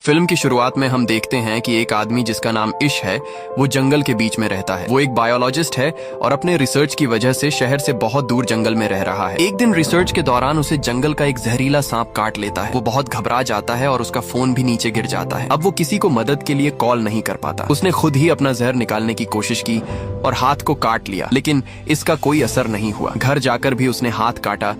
Film की शुरुआत में हम देखते हैं कि एक आदमी जिसका नाम इश है वो जंगल के बीच में रहता है। वो एक बायोलॉजिस्ट है और अपने रिसर्च की वजह से शहर से बहुत दूर जंगल में रह रहा है। एक दिन रिसर्च के दौरान उसे जंगल का एक जहरीला सांप काट लेता है। वो बहुत घबरा जाता है और उसका फोन भी नीचे गिर जाता है। अब वो किसी को मदद के लिए कॉल नहीं कर पाता। उसने खुद ही अपना जहर निकालने की कोशिश की और हाथ को काट लिया, लेकिन इसका कोई असर नहीं हुआ। घर जाकर भी उसने हाथ काटा,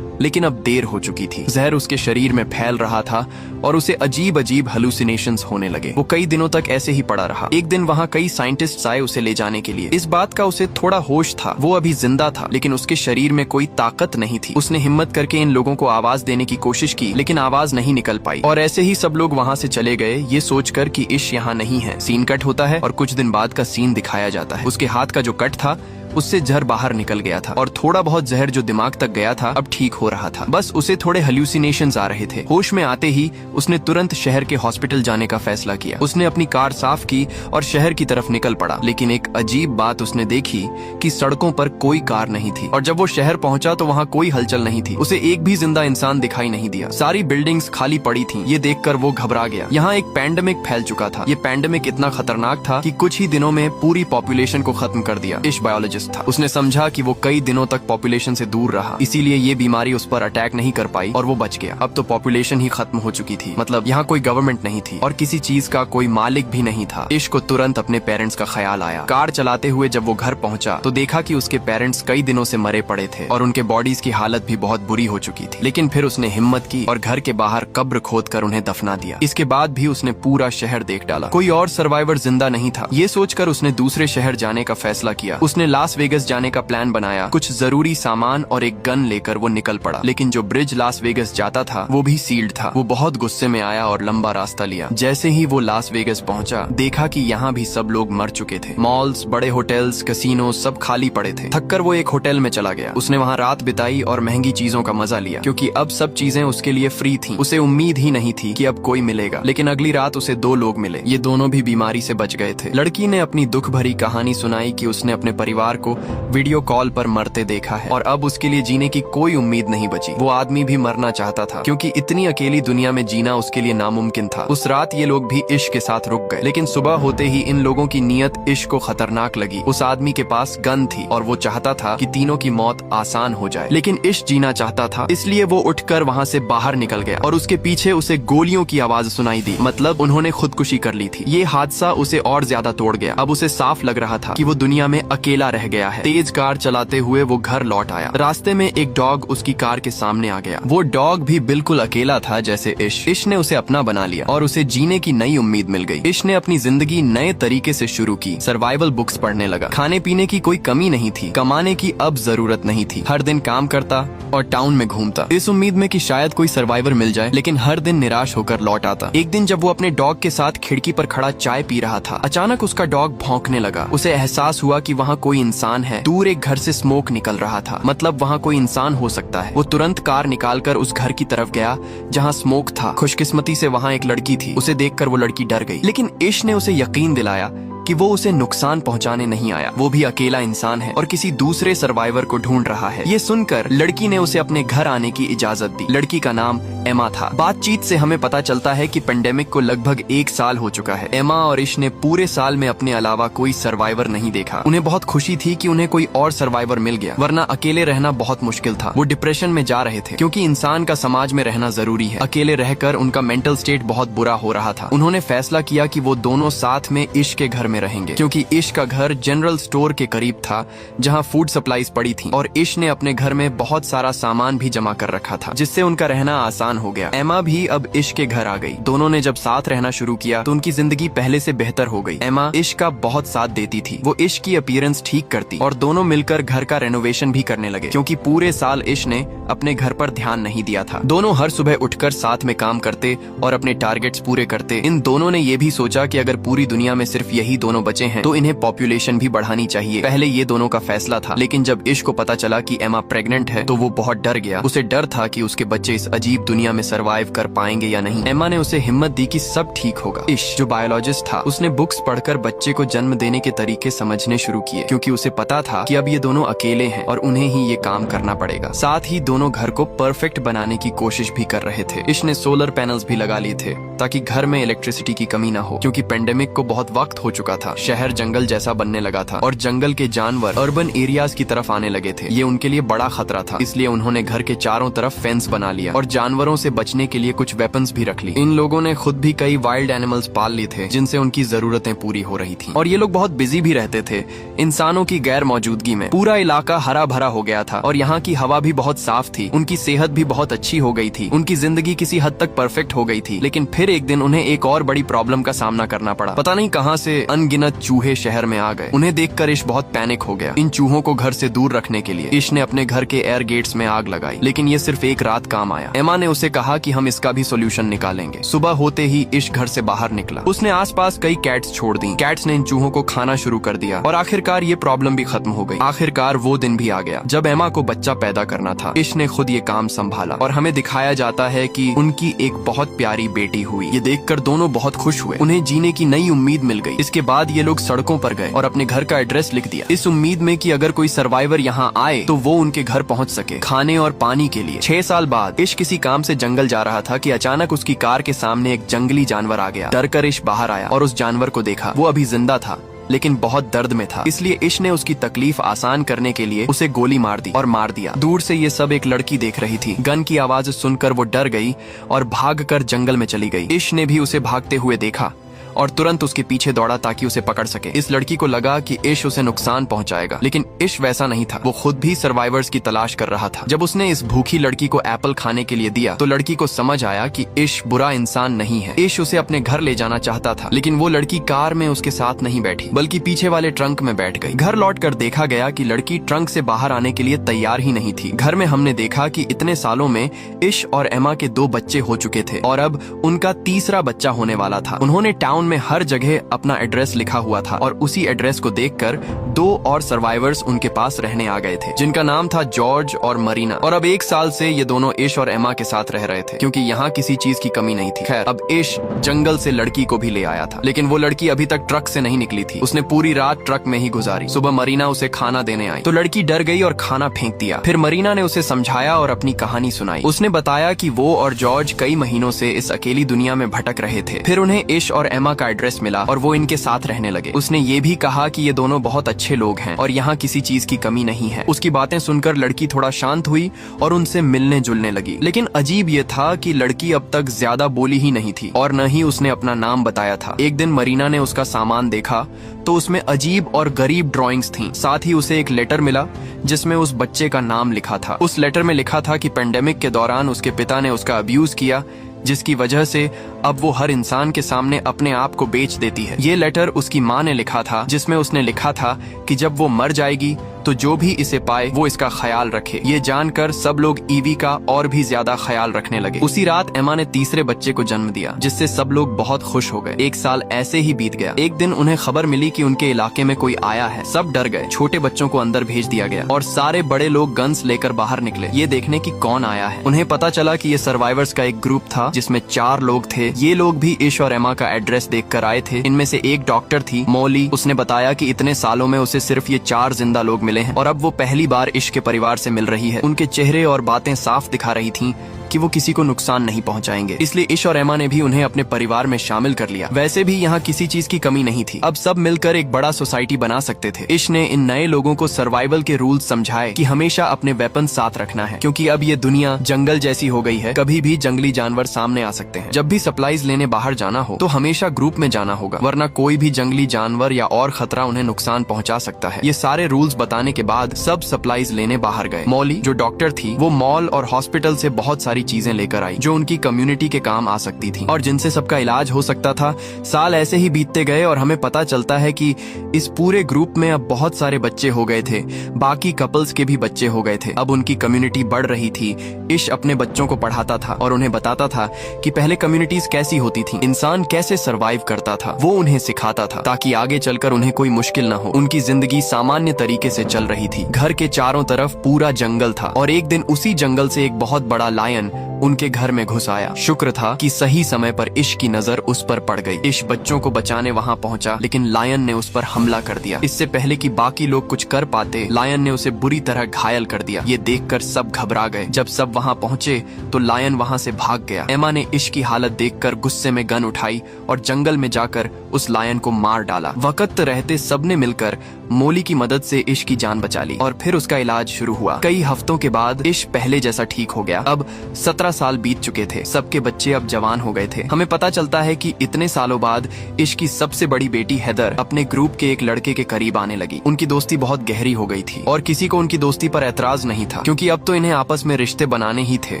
लेकिन अब देर हो चुकी थी। जहर उसके शरीर में फैल रहा था और उसे अजीब अजीब हेलुसिनेशंस होने लगे। वो कई दिनों तक ऐसे ही पड़ा रहा। एक दिन वहाँ कई साइंटिस्ट्स आए उसे ले जाने के लिए। इस बात का उसे थोड़ा होश था, वो अभी जिंदा था, लेकिन उसके शरीर में कोई ताकत नहीं थी। उसने हिम्मत करके इन लोगों को आवाज देने की कोशिश की, लेकिन आवाज नहीं निकल पाई। और ऐसे ही सब लोग वहाँ से चले गए, ये सोचकर कि इश यहाँ नहीं है। सीन कट होता है और कुछ दिन बाद का सीन दिखाया जाता है। उसके हाथ का जो कट था उससे जहर बाहर निकल गया था और थोड़ा बहुत जहर जो दिमाग तक गया था अब ठीक हो रहा था। बस उसे थोड़े हेल्यूसिनेशंस आ रहे थे। होश में आते ही उसने तुरंत शहर के हॉस्पिटल जाने का फैसला किया। उसने अपनी कार साफ की और शहर की तरफ निकल पड़ा, लेकिन एक अजीब बात उसने देखी कि सड़कों पर कोई कार नहीं थी। और जब वो शहर पहुंचा तो वहाँ कोई हलचल नहीं थी। उसे एक भी जिंदा इंसान दिखाई नहीं दिया। सारी बिल्डिंग्स खाली पड़ी थी। ये देखकर वो घबरा गया। यहाँ एक पैंडेमिक फैल चुका था। ये पैंडेमिक इतना खतरनाक था कि कुछ ही दिनों में पूरी पॉपुलेशन को खत्म कर दिया। इश बायोलॉजिस्ट था। उसने समझा कि वो कई दिनों तक पॉपुलेशन से दूर रहा, इसीलिए ये बीमारी उस पर अटैक नहीं कर पाई और वो बच गया। अब तो पॉपुलेशन ही खत्म हो चुकी थी। मतलब यहाँ कोई गवर्नमेंट नहीं थी और किसी चीज का कोई मालिक भी नहीं था। इश को तुरंत अपने पेरेंट्स का ख्याल आया। कार चलाते हुए जब वो घर पहुंचा तो देखा कि उसके पेरेंट्स कई दिनों से मरे पड़े थे और उनके बॉडीज की हालत भी बहुत बुरी हो चुकी थी। लेकिन फिर उसने हिम्मत की और घर के बाहर कब्र खोदकर उन्हें दफना दिया। इसके बाद भी उसने पूरा शहर देख डाला, कोई और सर्वाइवर जिंदा नहीं था। ये सोचकर उसने दूसरे शहर जाने का फैसला किया। उसने लास वेगस जाने का प्लान बनाया। कुछ जरूरी सामान और एक गन लेकर वो निकल पड़ा, लेकिन जो ब्रिज लास वेगस जाता था वो भी सील्ड था। वो बहुत गुस्से में आया और लंबा रास्ता लिया। जैसे ही वो लास वेगस पहुंचा देखा कि यहाँ भी सब लोग मर चुके थे। मॉल्स, बड़े होटल्स, कैसीनो सब खाली पड़े थे। थककर वो एक होटल में चला गया। उसने वहाँ रात बिताई और महंगी चीजों का मजा लिया, क्योंकि अब सब चीजें उसके लिए फ्री थी। उसे उम्मीद ही नहीं थी कि अब कोई मिलेगा, लेकिन अगली रात उसे दो लोग मिले। ये दोनों भी बीमारी से बच गए थे। लड़की ने अपनी दुख भरी कहानी सुनाई कि उसने अपने परिवार को वीडियो कॉल पर मरते देखा है और अब उसके लिए जीने की कोई उम्मीद नहीं बची। वो आदमी भी मरना चाहता था, क्योंकि इतनी अकेली दुनिया में जीना उसके लिए नामुमकिन था। उस रात ये लोग भी इश्क के साथ रुक गए, लेकिन सुबह होते ही इन लोगों की नीयत इश्क को खतरनाक लगी। उस आदमी के पास गन थी और वो चाहता था कि तीनों की मौत आसान हो जाए, लेकिन इश्क जीना चाहता था, इसलिए वो उठकर वहाँ से बाहर निकल गया और उसके पीछे उसे गोलियों की आवाज सुनाई दी। मतलब उन्होंने खुदकुशी कर ली थी। ये हादसा उसे और ज्यादा तोड़ गया। अब उसे साफ लग रहा था कि वो दुनिया में अकेला रह गया है। तेज कार चलाते हुए वो घर लौट आया। रास्ते में एक डॉग उसकी कार के सामने आ गया। वो डॉग भी बिल्कुल अकेला था जैसे इश। इश ने उसे अपना बना लिया और उसे जीने की नई उम्मीद मिल गई। इश ने अपनी जिंदगी नए तरीके से शुरू की। सर्वाइवल बुक्स पढ़ने लगा। खाने पीने की कोई कमी नहीं थी। कमाने की अब जरूरत नहीं थी। हर दिन काम करता और टाउन में घूमता, इस उम्मीद में कि शायद कोई सर्वाइवर मिल जाए, लेकिन हर दिन निराश होकर लौट आता। एक दिन जब वो अपने डॉग के साथ खिड़की पर खड़ा चाय पी रहा था, अचानक उसका डॉग भौंकने लगा। उसे एहसास हुआ कि वहाँ कोई इंसान है। दूर एक घर से स्मोक निकल रहा था, मतलब वहाँ कोई इंसान हो सकता है। वो तुरंत कार निकालकर उस घर की तरफ गया जहाँ स्मोक था। खुशकिस्मती से वहाँ एक लड़की थी। उसे देखकर वो लड़की डर गई, लेकिन इश ने उसे यकीन दिलाया कि वो उसे नुकसान पहुंचाने नहीं आया। वो भी अकेला इंसान है और किसी दूसरे सर्वाइवर को ढूंढ रहा है। ये सुनकर लड़की ने उसे अपने घर आने की इजाजत दी। लड़की का नाम एमा था। बातचीत से हमें पता चलता है कि पेंडेमिक को लगभग 1 साल हो चुका है। एमा और इश ने पूरे साल में अपने अलावा कोई सर्वाइवर नहीं देखा। उन्हें बहुत खुशी थी कि उन्हें कोई और सर्वाइवर मिल गया, वरना अकेले रहना बहुत मुश्किल था। वो डिप्रेशन में जा रहे थे, क्योंकि इंसान का समाज में रहना जरूरी है। अकेले रहकर उनका मेंटल स्टेट बहुत बुरा हो रहा था। उन्होंने फैसला किया कि वो दोनों साथ में इश के घर में रहेंगे, क्योंकि इश का घर जनरल स्टोर के करीब था जहां फूड सप्लाईज पड़ी थी और इश ने अपने घर में बहुत सारा सामान भी जमा कर रखा था, जिससे उनका रहना आसान हो गया। एमा भी अब इश के घर आ गई। दोनों ने जब साथ रहना शुरू किया तो उनकी जिंदगी पहले से बेहतर हो गई। एमा इश का बहुत साथ देती थी। वो इश की अपीयरेंस ठीक करती और दोनों मिलकर घर का रेनोवेशन भी करने लगे, क्योंकि पूरे साल इश ने अपने घर पर ध्यान नहीं दिया था। दोनों हर सुबह उठकर साथ में काम करते और अपने टारगेट्स पूरे करते। इन दोनों ने ये भी सोचा कि अगर पूरी दुनिया में सिर्फ यही दोनों बचे हैं तो इन्हें पॉपुलेशन भी बढ़ानी चाहिए। पहले ये दोनों का फैसला था, लेकिन जब इश को पता चला कि एमा प्रेग्नेंट है तो वो बहुत डर गया। उसे डर था कि उसके बच्चे इस अजीब दुनिया में सरवाइव कर पाएंगे या नहीं। एमा ने उसे हिम्मत दी कि सब ठीक होगा। इश जो बायोलॉजिस्ट था, उसने बुक्स पढ़कर बच्चे को जन्म देने के तरीके समझने शुरू किए, क्योंकि उसे पता था कि अब ये दोनों अकेले हैं और उन्हें ही ये काम करना पड़ेगा। साथ ही दोनों घर को परफेक्ट बनाने की कोशिश भी कर रहे थे। इश ने सोलर पैनल्स भी लगा लिए थे ताकि घर में इलेक्ट्रिसिटी की कमी ना हो, क्योंकि पेंडेमिक को बहुत वक्त हो चुका था। शहर जंगल जैसा बनने लगा था और जंगल के जानवर अर्बन एरियाज की तरफ आने लगे थे। ये उनके लिए बड़ा खतरा था, इसलिए उन्होंने घर के चारों तरफ फेंस बना लिया और जानवरों से बचने के लिए कुछ वेपन्स भी रख ली। इन लोगों ने खुद भी कई वाइल्ड एनिमल्स पाल लिए थे जिनसे उनकी जरूरतें पूरी हो रही थी। और ये लोग बहुत बिजी भी रहते थे। इंसानों की गैर मौजूदगी में पूरा इलाका हरा भरा हो गया था और यहाँ की हवा भी बहुत साफ थी। उनकी सेहत भी बहुत अच्छी हो गई थी। उनकी जिंदगी किसी हद तक परफेक्ट हो गई थी। लेकिन फिर एक दिन उन्हें एक और बड़ी प्रॉब्लम का सामना करना पड़ा। पता नहीं कहाँ से अनगिनत चूहे शहर में आ गए। उन्हें देखकर इश बहुत पैनिक हो गया। इन चूहों को घर से दूर रखने के लिए इश ने अपने घर के एयर गेट्स में आग लगाई, लेकिन ये सिर्फ एक रात काम आया। एमा ने उसे कहा कि हम इसका भी सोल्यूशन निकालेंगे। सुबह होते ही इश घर से बाहर निकला। उसने आसपास कई कैट्स छोड़ दी। कैट्स ने इन चूहों को खाना शुरू कर दिया और आखिरकार ये प्रॉब्लम भी खत्म हो गई। आखिरकार वो दिन भी आ गया जब एमा को बच्चा पैदा करना था। इश ने खुद ये काम संभाला और हमें दिखाया जाता है कि उनकी एक बहुत प्यारी बेटी हुई। ये देखकर दोनों बहुत खुश हुए। उन्हें जीने की नई उम्मीद मिल गई। इसके बाद ये लोग सड़कों पर गए और अपने घर का एड्रेस लिख दिया, इस उम्मीद में कि अगर कोई सर्वाइवर यहाँ आए तो वो उनके घर पहुँच सके खाने और पानी के लिए। 6 साल बाद इश किसी काम से जंगल जा रहा था कि अचानक उसकी कार के सामने एक जंगली जानवर आ गया। डरकर इश बाहर आया और उस जानवर को देखा। वो अभी जिंदा था लेकिन बहुत दर्द में था, इसलिए इश ने उसकी तकलीफ आसान करने के लिए उसे गोली मार दी और मार दिया। दूर से ये सब एक लड़की देख रही थी। गन की आवाज सुनकर वो डर गई और भागकर जंगल में चली गई। इश ने भी उसे भागते हुए देखा और तुरंत उसके पीछे दौड़ा ताकि उसे पकड़ सके। इस लड़की को लगा कि इश उसे नुकसान पहुंचाएगा, लेकिन इश वैसा नहीं था। वो खुद भी सर्वाइवर्स की तलाश कर रहा था। जब उसने इस भूखी लड़की को एप्पल खाने के लिए दिया तो लड़की को समझ आया कि इश बुरा इंसान नहीं है। इश उसे अपने घर ले जाना चाहता था, लेकिन वो लड़की कार में उसके साथ नहीं बैठी बल्कि पीछे वाले ट्रंक में बैठ गई। घर लौटकर देखा गया कि लड़की ट्रंक से बाहर आने के लिए तैयार ही नहीं थी। घर में हमने देखा कि इतने सालों में इश और एमा के 2 बच्चे हो चुके थे और अब उनका तीसरा बच्चा होने वाला था। उन्होंने टाउन में हर जगह अपना एड्रेस लिखा हुआ था और उसी एड्रेस को देखकर 2 और सर्वाइवर्स उनके पास रहने आ गए थे, जिनका नाम था जॉर्ज और मरीना। और अब 1 साल से ये दोनों इश और एमा के साथ रह रहे थे, क्योंकि यहाँ किसी चीज की कमी नहीं थी। खैर, अब इश जंगल से लड़की को भी ले आया था, लेकिन वो लड़की अभी तक ट्रक से नहीं निकली थी। उसने पूरी रात ट्रक में ही गुजारी। सुबह मरीना उसे खाना देने आई तो लड़की डर गई और खाना फेंक दिया। फिर मरीना ने उसे समझाया और अपनी कहानी सुनाई। उसने बताया कि वो और जॉर्ज कई महीनों से इस अकेली दुनिया में भटक रहे थे। फिर उन्हें इश और एमा का एड्रेस मिला और वो इनके साथ रहने लगे। उसने ये भी कहा कि ये दोनों बहुत अच्छे लोग हैं और यहाँ किसी चीज की कमी नहीं है। उसकी बातें सुनकर लड़की थोड़ा शांत हुई और उनसे मिलने जुलने लगी। लेकिन अजीब ये था कि लड़की अब तक ज्यादा बोली ही नहीं थी और न ही उसने अपना नाम बताया था। एक दिन मरीना ने उसका सामान देखा तो उसमें अजीब और गरीब ड्राइंग्स थीं। साथ ही उसे एक लेटर मिला जिसमें उस बच्चे का नाम लिखा था। उस लेटर में लिखा था कि पेंडेमिक के दौरान उसके पिता ने उसका अब्यूज किया, जिसकी वजह से अब वो हर इंसान के सामने अपने आप को बेच देती है। ये लेटर उसकी माँ ने लिखा था, जिसमें उसने लिखा था कि जब वो मर जाएगी तो जो भी इसे पाए वो इसका ख्याल रखे। ये जानकर सब लोग ईवी का और भी ज्यादा ख्याल रखने लगे। उसी रात एमा ने तीसरे बच्चे को जन्म दिया, जिससे सब लोग बहुत खुश हो गए। 1 साल ऐसे ही बीत गया। एक दिन उन्हें खबर मिली कि उनके इलाके में कोई आया है। सब डर गए। छोटे बच्चों को अंदर भेज दिया गया और सारे बड़े लोग गन्स लेकर बाहर निकले, ये देखने की कौन आया है। उन्हें पता चला कि ये सर्वाइवर्स का एक ग्रुप था जिसमें 4 लोग थे। ये लोग भी इश और एमा का एड्रेस देखकर आए थे। इनमें से एक डॉक्टर थी, मौली। उसने बताया कि इतने सालों में उसे सिर्फ ये 4 जिंदा लोग मिले हैं और अब वो पहली बार इश के परिवार से मिल रही है। उनके चेहरे और बातें साफ दिखा रही थीं कि वो किसी को नुकसान नहीं पहुंचाएंगे, इसलिए इश और एमा ने भी उन्हें अपने परिवार में शामिल कर लिया। वैसे भी यहाँ किसी चीज की कमी नहीं थी। अब सब मिलकर एक बड़ा सोसाइटी बना सकते थे। इश ने इन नए लोगों को सर्वाइवल के रूल्स समझाए कि हमेशा अपने वेपन साथ रखना है, क्योंकि अब ये दुनिया जंगल जैसी हो गई है। कभी भी जंगली जानवर सामने आ सकते हैं। जब भी सप्लाईज लेने बाहर जाना हो तो हमेशा ग्रुप में जाना होगा, वरना कोई भी जंगली जानवर या और खतरा उन्हें नुकसान पहुँचा सकता है। ये सारे रूल्स बताने के बाद सब सप्लाईज लेने बाहर गए। मौली जो डॉक्टर थी वो मॉल और हॉस्पिटल से बहुत सारी सारी चीजें लेकर आई जो उनकी कम्युनिटी के काम आ सकती थी और जिनसे सबका इलाज हो सकता था। साल ऐसे ही बीतते गए और हमें पता चलता है कि इस पूरे ग्रुप में अब बहुत सारे बच्चे हो गए थे, बाकी कपल्स के भी बच्चे हो गए थे। अब उनकी कम्युनिटी बढ़ रही थी। इश अपने बच्चों को पढ़ाता था और उन्हें बताता था कि पहले कम्युनिटीज कैसी होती थी, इंसान कैसे सरवाइव करता था। वो उन्हें सिखाता था ताकि आगे चलकर उन्हें कोई मुश्किल न हो। उनकी जिंदगी सामान्य तरीके से चल रही थी। घर के चारों तरफ पूरा जंगल था और एक दिन उसी जंगल से एक बहुत बड़ा लायन उनके घर में घुस आया। शुक्र था कि सही समय पर इश की नजर उस पर पड़ गई। इश बच्चों को बचाने वहां पहुंचा, लेकिन लायन ने उस पर हमला कर दिया। इससे पहले कि बाकी लोग कुछ कर पाते, लायन ने उसे बुरी तरह घायल कर दिया। ये देखकर सब घबरा गए। जब सब वहां पहुंचे तो लायन वहां से भाग गया। एमा ने इश की हालत देखकर गुस्से में गन उठाई और जंगल में जाकर उस लायन को मार डाला। वक्त रहते सबने मिलकर मोली की मदद से इश की जान बचा ली और फिर उसका इलाज शुरू हुआ। कई हफ्तों के बाद इश पहले जैसा ठीक हो गया। अब 17 साल बीत चुके थे। सबके बच्चे अब जवान हो गए थे। हमें पता चलता है कि इतने सालों बाद इश की सबसे बड़ी बेटी हैदर अपने ग्रुप के एक लड़के के करीब आने लगी। उनकी दोस्ती बहुत गहरी हो गई थी और किसी को उनकी दोस्ती पर ऐतराज नहीं था, क्योंकि अब तो इन्हें आपस में रिश्ते बनाने ही थे।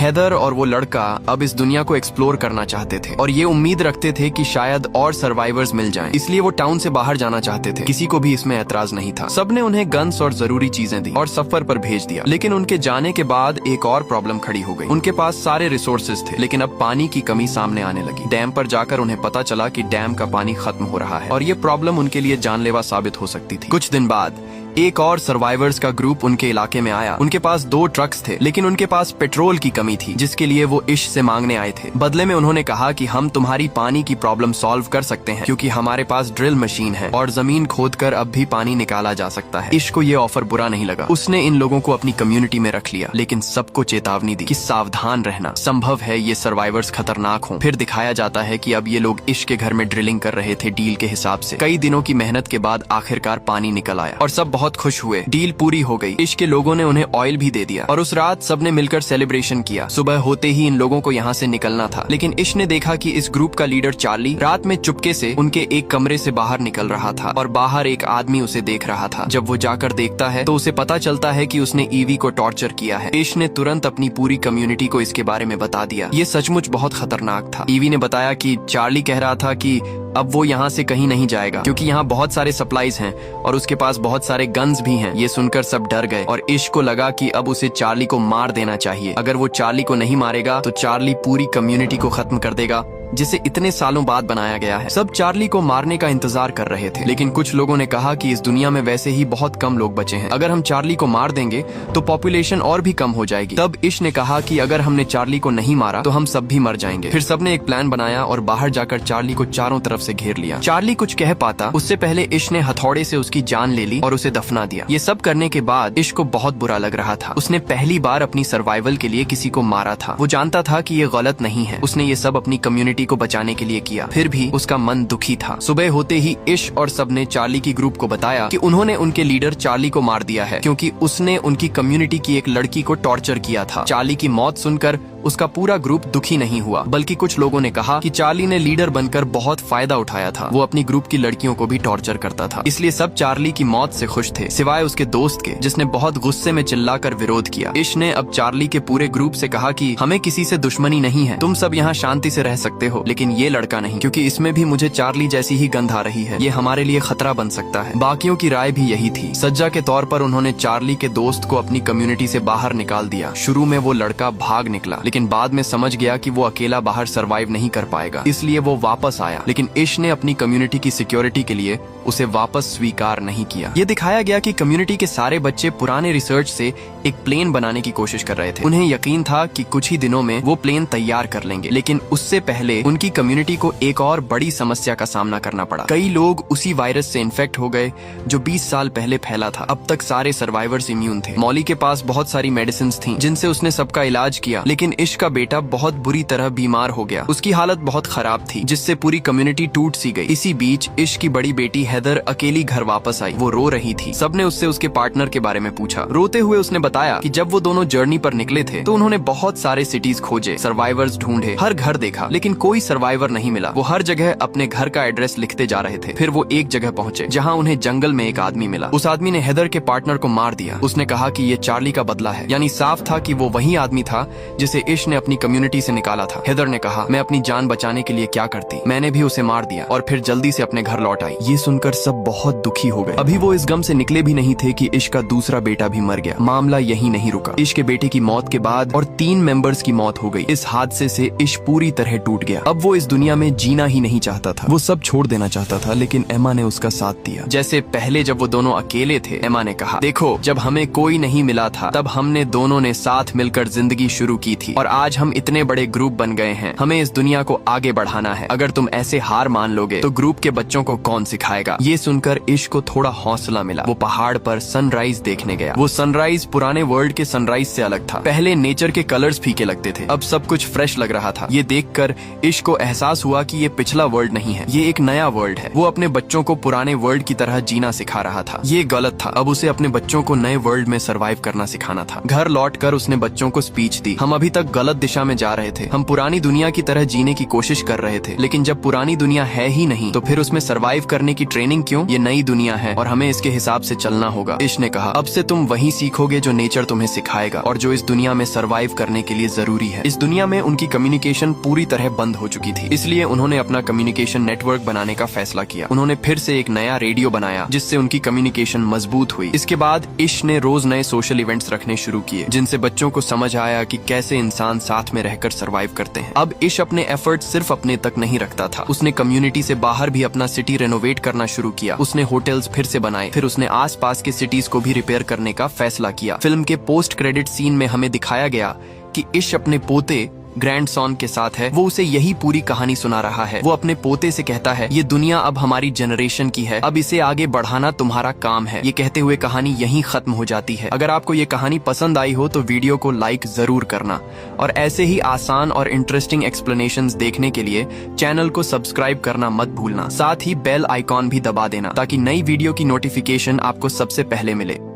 हैदर और वो लड़का अब इस दुनिया को एक्सप्लोर करना चाहते थे और ये उम्मीद रखते थे कि शायद और सर्वाइवर्स मिल जाएं। इसलिए वो टाउन से बाहर जाना चाहते थे। किसी को भी इसमें ऐतराज नहीं था। सबने उन्हें गन्स और जरूरी चीजें दी और सफर पर भेज दिया। लेकिन उनके जाने के बाद एक और प्रॉब्लम खड़ी हो गई। उनके पास सारे रिसोर्सेज थे, लेकिन अब पानी की कमी सामने आने लगी। डैम पर जाकर उन्हें पता चला कि डैम का पानी खत्म हो रहा है और ये प्रॉब्लम उनके लिए जानलेवा साबित हो सकती थी। कुछ दिन बाद एक और सर्वाइवर्स का ग्रुप उनके इलाके में आया। उनके पास 2 ट्रक्स थे, लेकिन उनके पास पेट्रोल की कमी थी, जिसके लिए वो इश से मांगने आए थे। बदले में उन्होंने कहा कि हम तुम्हारी पानी की प्रॉब्लम सॉल्व कर सकते हैं, क्योंकि हमारे पास ड्रिल मशीन है और जमीन खोदकर अब भी पानी निकाला जा सकता है। इश को ये ऑफर बुरा नहीं लगा। उसने इन लोगों को अपनी कम्युनिटी में रख लिया, लेकिन सबको चेतावनी दी कि सावधान रहना, संभव है ये सर्वाइवर्स खतरनाक हों। फिर दिखाया जाता है कि अब ये लोग इश के घर में ड्रिलिंग कर रहे थे डील के हिसाब से। कई दिनों की मेहनत के बाद आखिरकार पानी निकल आया और सब बहुत खुश हुए। डील पूरी हो गई। इश के लोगों ने उन्हें ऑयल भी दे दिया और उस रात सबने मिलकर सेलिब्रेशन किया। सुबह होते ही इन लोगों को यहाँ से निकलना था, लेकिन इश ने देखा कि इस ग्रुप का लीडर चार्ली रात में चुपके से उनके एक कमरे से बाहर निकल रहा था और बाहर एक आदमी उसे देख रहा था। जब वो जाकर देखता है तो उसे पता चलता है कि उसने ईवी को टॉर्चर किया है। इश ने तुरंत अपनी पूरी कम्युनिटी को इसके बारे में बता दिया। ये सचमुच बहुत खतरनाक था। ईवी ने बताया कि चार्ली कह रहा था कि अब वो यहाँ से कहीं नहीं जाएगा, क्योंकि यहाँ बहुत सारे सप्लाईज हैं और उसके पास बहुत सारे गन्स भी हैं। ये सुनकर सब डर गए और इश को लगा कि अब उसे चार्ली को मार देना चाहिए। अगर वो चार्ली को नहीं मारेगा तो चार्ली पूरी कम्युनिटी को खत्म कर देगा, जिसे इतने सालों बाद बनाया गया है। सब चार्ली को मारने का इंतजार कर रहे थे, लेकिन कुछ लोगों ने कहा कि इस दुनिया में वैसे ही बहुत कम लोग बचे हैं। अगर हम चार्ली को मार देंगे तो पॉपुलेशन और भी कम हो जाएगी। तब इश ने कहा कि अगर हमने चार्ली को नहीं मारा तो हम सब भी मर जाएंगे। फिर सबने एक प्लान बनाया और बाहर जाकर चार्ली को चारों तरफ से घेर लिया। चार्ली कुछ कह पाता उससे पहले इश ने हथौड़े से उसकी जान ले ली और उसे दफना दिया। ये सब करने के बाद इश को बहुत बुरा लग रहा था। उसने पहली बार अपनी सर्वाइवल के लिए किसी को मारा था। वो जानता था कि ये गलत नहीं है। उसने ये सब अपनी कम्युनिटी को बचाने के लिए किया। फिर भी उसका मन दुखी था। सुबह होते ही इश और सबने चार्ली की ग्रुप को बताया कि उन्होंने उनके लीडर चार्ली को मार दिया है, क्योंकि उसने उनकी कम्युनिटी की एक लड़की को टॉर्चर किया था। चार्ली की मौत सुनकर उसका पूरा ग्रुप दुखी नहीं हुआ, बल्कि कुछ लोगों ने कहा कि चार्ली ने लीडर बनकर बहुत फायदा उठाया था। वो अपनी ग्रुप की लड़कियों को भी टॉर्चर करता था, इसलिए सब चार्ली की मौत से खुश थे, सिवाय उसके दोस्त के, जिसने बहुत गुस्से में चिल्लाकर विरोध किया। इश ने अब चार्ली के पूरे ग्रुप से कहा कि हमें किसी से दुश्मनी नहीं है, तुम सब यहाँ शांति से रह सकते हो, लेकिन ये लड़का नहीं, क्योंकि इसमें भी मुझे चार्ली जैसी ही गंध आ रही है। ये हमारे लिए खतरा बन सकता है। बाकियों की राय भी यही थी। सज्जा के तौर पर उन्होंने चार्ली के दोस्त को अपनी कम्युनिटी से बाहर निकाल दिया। शुरू में वो लड़का भाग निकला, लेकिन बाद में समझ गया कि वो अकेला बाहर सरवाइव नहीं कर पाएगा, इसलिए वो वापस आया। लेकिन इश ने अपनी कम्युनिटी की सिक्योरिटी के लिए उसे वापस स्वीकार नहीं किया। ये दिखाया गया कि कम्युनिटी के सारे बच्चे पुराने रिसर्च से एक प्लेन बनाने की कोशिश कर रहे थे। उन्हें यकीन था कि कुछ ही दिनों में वो प्लेन तैयार कर लेंगे, लेकिन उससे पहले उनकी कम्युनिटी को एक और बड़ी समस्या का सामना करना पड़ा। कई लोग उसी वायरस से इन्फेक्ट हो गए जो 20 साल पहले फैला था। अब तक सारे सर्वाइवर्स इम्यून थे। मॉली के पास बहुत सारी मेडिसिन थी जिनसे उसने सबका इलाज किया, लेकिन इश का बेटा बहुत बुरी तरह बीमार हो गया। उसकी हालत बहुत खराब थी, जिससे पूरी कम्युनिटी टूट सी गई। इसी बीच इश की बड़ी बेटी हैदर अकेली घर वापस आई। वो रो रही थी। सबने उससे उसके पार्टनर के बारे में पूछा। रोते हुए उसने बताया कि जब वो दोनों जर्नी पर निकले थे तो उन्होंने बहुत सारे सिटीज खोजे, सर्वाइवर्स ढूंढे, हर घर देखा, लेकिन कोई सर्वाइवर नहीं मिला। वो हर जगह अपने घर का एड्रेस लिखते जा रहे थे। फिर वो एक जगह पहुंचे जहां उन्हें जंगल में एक आदमी मिला। उस आदमी ने हैदर के पार्टनर को मार दिया। उसने कहा कि ये चार्ली का बदला है। यानी साफ था कि वो वही आदमी था जिसे इश ने अपनी कम्युनिटी से निकाला था। हेदर ने कहा, मैं अपनी जान बचाने के लिए क्या करती, मैंने भी उसे मार दिया और फिर जल्दी से अपने घर लौट आई। ये सुनकर सब बहुत दुखी हो गए। अभी वो इस गम से निकले भी नहीं थे कि इश का दूसरा बेटा भी मर गया। मामला यही नहीं रुका। इश के बेटे की मौत के बाद और 3 मेंबर्स की मौत हो गई। इस हादसे से इश पूरी तरह टूट गया। अब वो इस दुनिया में जीना ही नहीं चाहता था। वो सब छोड़ देना चाहता था, लेकिन एमा ने उसका साथ दिया। जैसे पहले जब वो दोनों अकेले थे, एमा ने कहा, देखो जब हमें कोई नहीं मिला था तब हमने दोनों ने साथ मिलकर जिंदगी शुरू की थी और आज हम इतने बड़े ग्रुप बन गए हैं। हमें इस दुनिया को आगे बढ़ाना है। अगर तुम ऐसे हार मान लोगे तो ग्रुप के बच्चों को कौन सिखाएगा। ये सुनकर इश को थोड़ा हौसला मिला। वो पहाड़ पर सनराइज देखने गया। वो सनराइज पुराने वर्ल्ड के सनराइज से अलग था। पहले नेचर के कलर्स फीके लगते थे, अब सब कुछ फ्रेश लग रहा था। ये देखकर इश को एहसास हुआ कि ये पिछला वर्ल्ड नहीं है, ये एक नया वर्ल्ड है। वो अपने बच्चों को पुराने वर्ल्ड की तरह जीना सिखा रहा था। ये गलत था। अब उसे अपने बच्चों को नए वर्ल्ड में सरवाइव करना सिखाना था। घर लौटकर उसने बच्चों को स्पीच दी। हम अभी तक गलत दिशा में जा रहे थे। हम पुरानी दुनिया की तरह जीने की कोशिश कर रहे थे, लेकिन जब पुरानी दुनिया है ही नहीं तो फिर उसमें सरवाइव करने की ट्रेनिंग क्यों। ये नई दुनिया है और हमें इसके हिसाब से चलना होगा। इश ने कहा, अब से तुम वही सीखोगे जो नेचर तुम्हें सिखाएगा और जो इस दुनिया में सरवाइव करने के लिए जरूरी है। इस दुनिया में उनकी कम्युनिकेशन पूरी तरह बंद हो चुकी थी, इसलिए उन्होंने अपना कम्युनिकेशन नेटवर्क बनाने का फैसला किया। उन्होंने फिर से एक नया रेडियो बनाया जिससे उनकी कम्युनिकेशन मजबूत हुई। इसके बाद इश ने रोज नए सोशल इवेंट्स रखने शुरू किए जिनसे बच्चों को समझ आया कि कैसे इंसान साथ में रहकर सरवाइव करते हैं। अब इश अपने एफर्ट सिर्फ अपने तक नहीं रखता था। उसने कम्युनिटी से बाहर भी अपना सिटी रेनोवेट करना शुरू किया। उसने होटल्स फिर से बनाए, फिर उसने आसपास के सिटीज को भी रिपेयर करने का फैसला किया। फिल्म के पोस्ट क्रेडिट सीन में हमें दिखाया गया कि इश अपने पोते ग्रैंडसन के साथ है। वो उसे यही पूरी कहानी सुना रहा है। वो अपने पोते से कहता है, ये दुनिया अब हमारी जनरेशन की है, अब इसे आगे बढ़ाना तुम्हारा काम है। ये कहते हुए कहानी यहीं खत्म हो जाती है। अगर आपको ये कहानी पसंद आई हो तो वीडियो को लाइक जरूर करना और ऐसे ही आसान और इंटरेस्टिंग एक्सप्लेनेशंस देखने के लिए चैनल को सब्सक्राइब करना मत भूलना। साथ ही बेल आइकॉन भी दबा देना ताकि नई वीडियो की नोटिफिकेशन आपको सबसे पहले मिले।